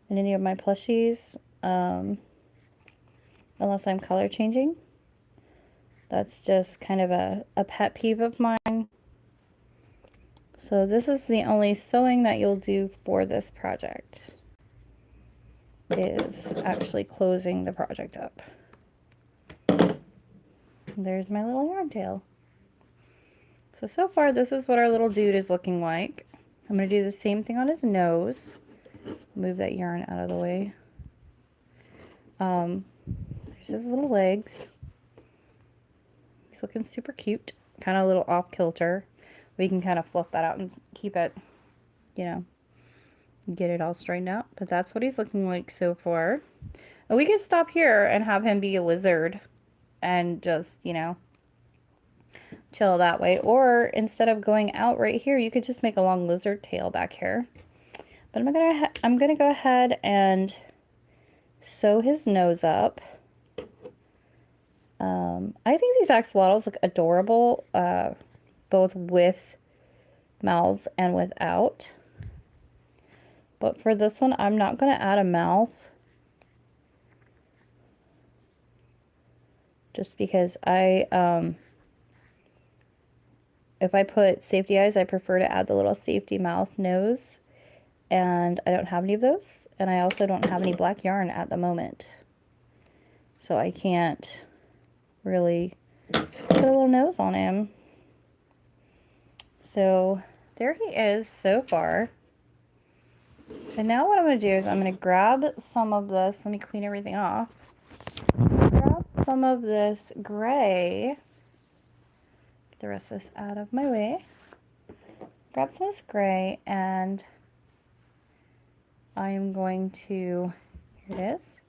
in any of my plushies, unless I'm color changing. That's just kind of a pet peeve of mine. So this is the only sewing that you'll do for this project, is actually closing the project up. There's my little yarn tail. So far this is what our little dude is looking like. I'm going to do the same thing on his nose. Move that yarn out of the way. There's his little legs. He's looking super cute. Kind of a little off kilter. We can kind of fluff that out and keep it, you know, get it all straightened out. But that's what he's looking like so far. And we could stop here and have him be a lizard and just, you know, chill that way. Or instead of going out right here, you could just make a long lizard tail back here. But I'm gonna go ahead and sew his nose up. I think these axolotls look adorable, both with mouths and without. But for this one, I'm not going to add a mouth, just because if I put safety eyes, I prefer to add the little safety mouth nose, and I don't have any of those, and I also don't have any black yarn at the moment, so I can't really put a little nose on him. So there he is so far. And now what I'm going to do is I'm going to grab some of this. Let me clean everything off. Grab some of this gray. Get the rest of this out of my way. Grab some of this gray, and I am going to, here it is.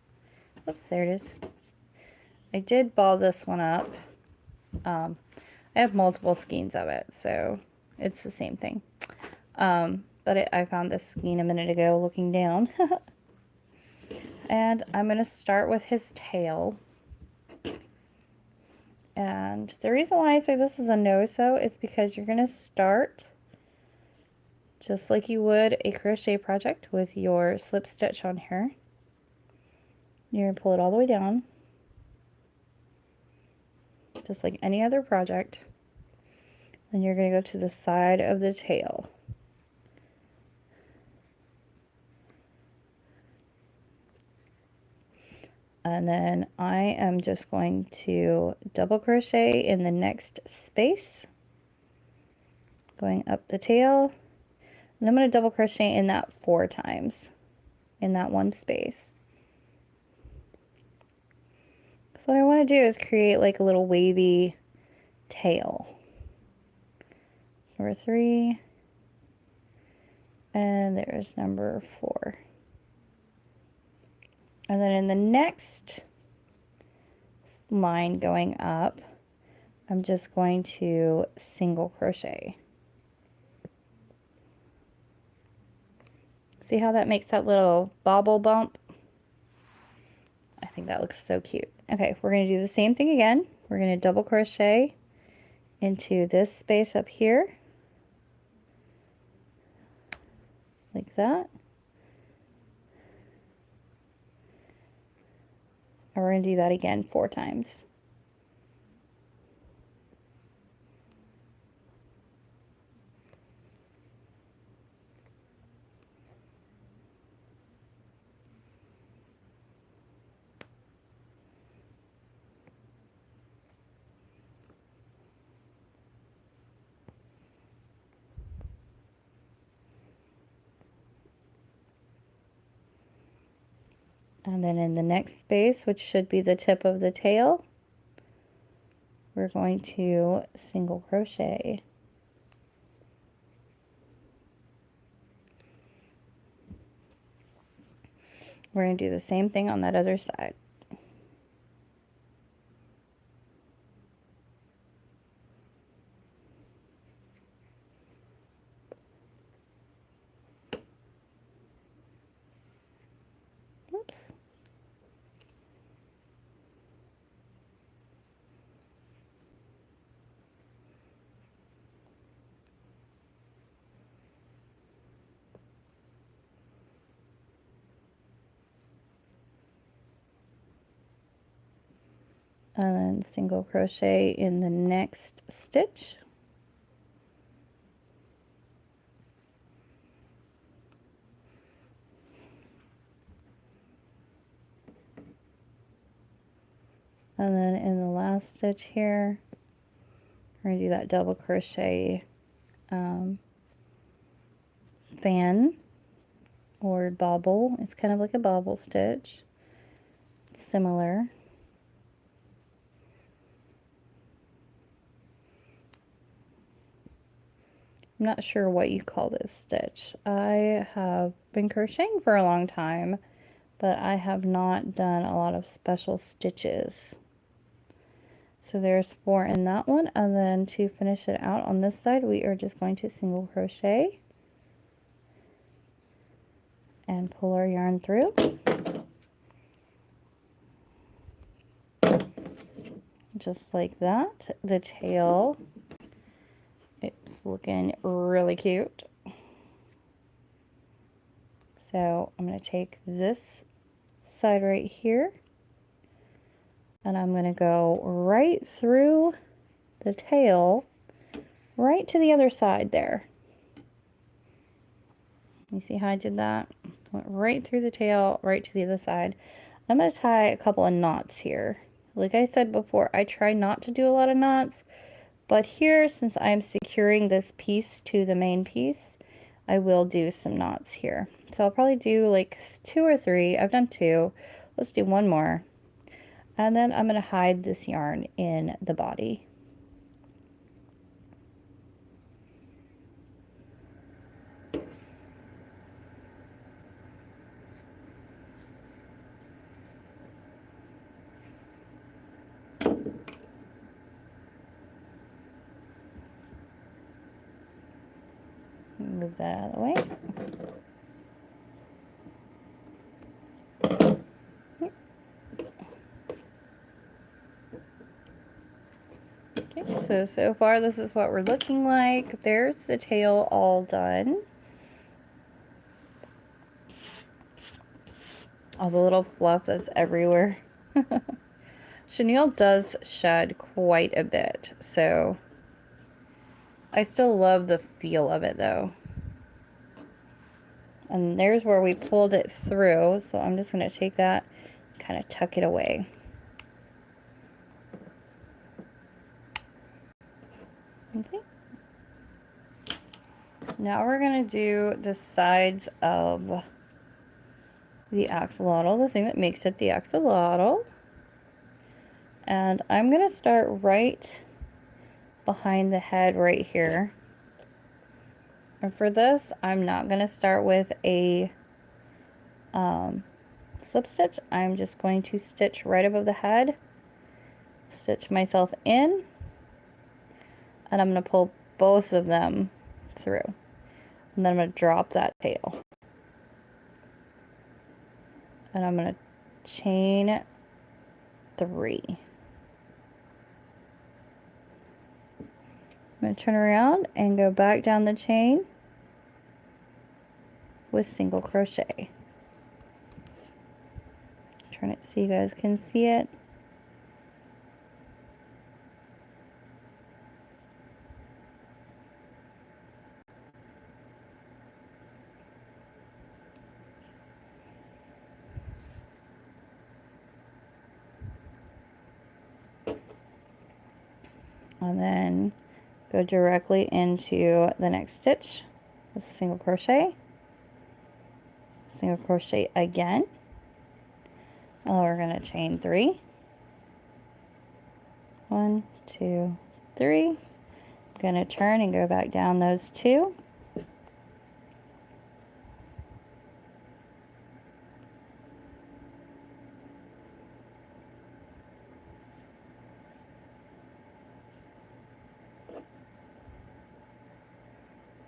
Whoops, there it is. I did ball this one up. I have multiple skeins of it, so it's the same thing. But I found this skein a minute ago looking down. And I'm going to start with his tail. And the reason why I say this is a no-sew is because you're going to start just like you would a crochet project with your slip stitch on here. You're going to pull it all the way down, just like any other project. Then you're going to go to the side of the tail. And then I am just going to double crochet in the next space, going up the tail, and I'm going to double crochet in that 4 times in that one space. So what I want to do is create like a little wavy tail. Number 3, and there's number 4. And then in the next line going up, I'm just going to single crochet. See how that makes that little bobble bump? I think that looks so cute. Okay, we're going to do the same thing again. We're going to double crochet into this space up here, like that. And we're going to do that again 4 times. And then in the next space, which should be the tip of the tail, we're going to single crochet. We're going to do the same thing on that other side. Oops. And then single crochet in the next stitch. And then in the last stitch here, we're going to do that double crochet fan or bobble. It's kind of like a bobble stitch. It's similar. I'm not sure what you call this stitch. I have been crocheting for a long time, but I have not done a lot of special stitches. So there's 4 in that one, and then to finish it out on this side, we are just going to single crochet and pull our yarn through. Just like that. The tail, it's looking really cute. So I'm going to take this side right here, and I'm going to go right through the tail, right to the other side there. You see how I did that? Went right through the tail, right to the other side. I'm going to tie a couple of knots here. Like I said before, I try not to do a lot of knots, but here, since I'm securing this piece to the main piece, I will do some knots here. So I'll probably do like 2 or 3. I've done 2. Let's do 1 more. And then I'm going to hide this yarn in the body. Move that out of the way. Okay, so far this is what we're looking like. There's the tail all done. All the little fluff that's everywhere. Chenille does shed quite a bit, so I still love the feel of it though. And there's where we pulled it through, so I'm just going to take that, kind of tuck it away. Okay. Now we're going to do the sides of the axolotl, the thing that makes it the axolotl. And I'm going to start right behind the head right here. And for this, I'm not going to start with a slip stitch. I'm just going to stitch right above the head, stitch myself in, and I'm going to pull both of them through. And then I'm going to drop that tail. And I'm going to chain 3. I'm going to turn around and go back down the chain with single crochet. Turn it so you guys can see it. And then go directly into the next stitch with a single crochet again. And we're going to chain 3. 1, 2, 3. I'm going to turn and go back down those 2.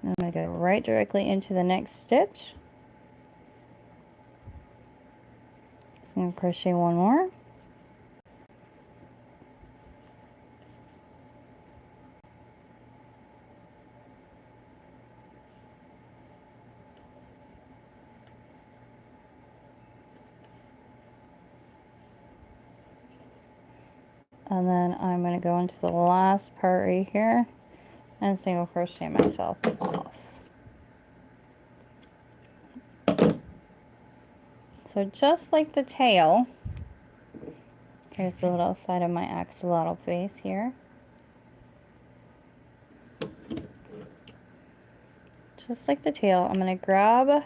I'm going to go right directly into the next stitch. Single crochet 1 more. And then I'm going to go into the last part right here and single crochet myself off. So just like the tail, here's the little side of my axolotl face here. Just like the tail, I'm going to grab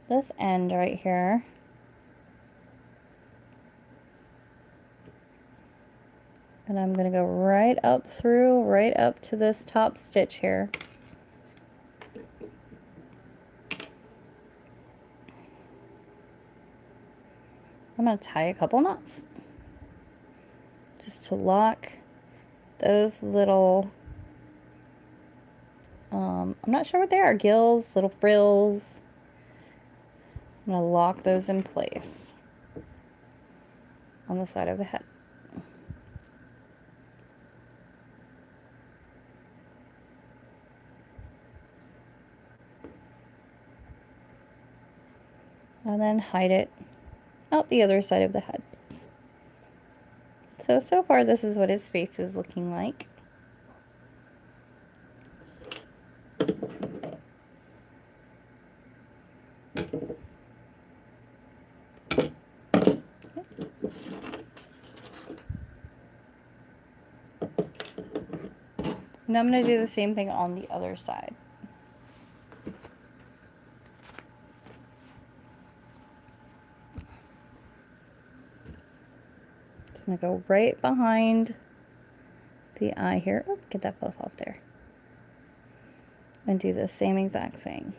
this end right here. And I'm going to go right up through, right up to this top stitch here. I'm going to tie a couple knots just to lock those little, I'm not sure what they are, gills, little frills. I'm going to lock those in place on the side of the head. And then hide it out the other side of the head. So far this is what his face is looking like. And I'm going to do the same thing on the other side. So I'm going to go right behind the eye here. Oh, get that fluff off there. And do the same exact thing.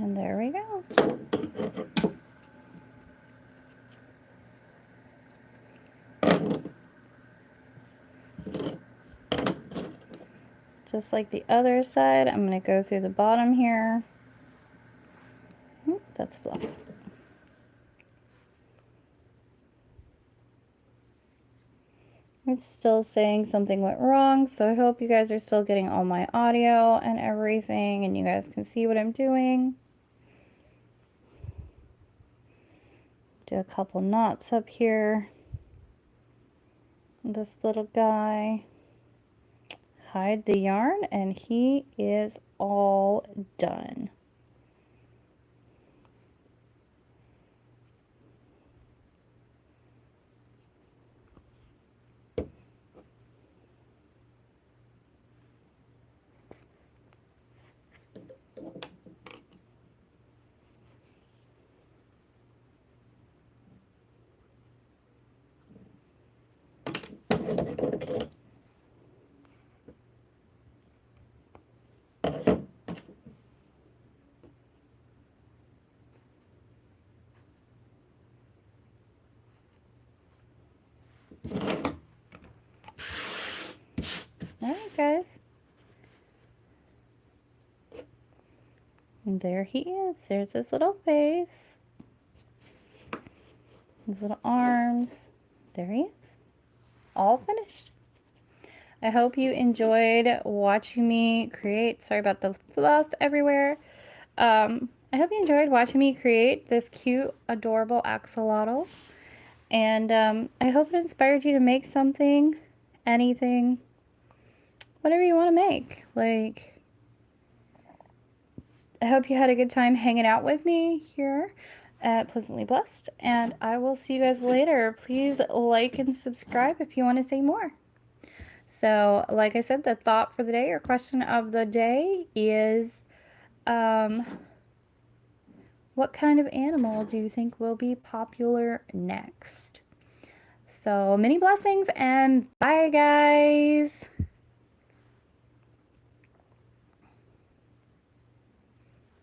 And there we go. Just like the other side, I'm going to go through the bottom here. That's fluff. It's still saying something went wrong, so I hope you guys are still getting all my audio and everything, and you guys can see what I'm doing. Do a couple knots up here. This little guy. Hide the yarn, and he is all done. Alright, guys. And there he is. There's his little face. His little arms. There he is. All finished. I hope you enjoyed watching me create. Sorry about the fluff everywhere. I hope you enjoyed watching me create this cute, adorable axolotl. And I hope it inspired you to make something, anything, whatever you want to make. Like, I hope you had a good time hanging out with me here at Pleasantly Blessed. And I will see you guys later. Please like and subscribe if you want to see more. So, like I said, the thought for the day or question of the day is, what kind of animal do you think will be popular next? So, many blessings and bye, guys.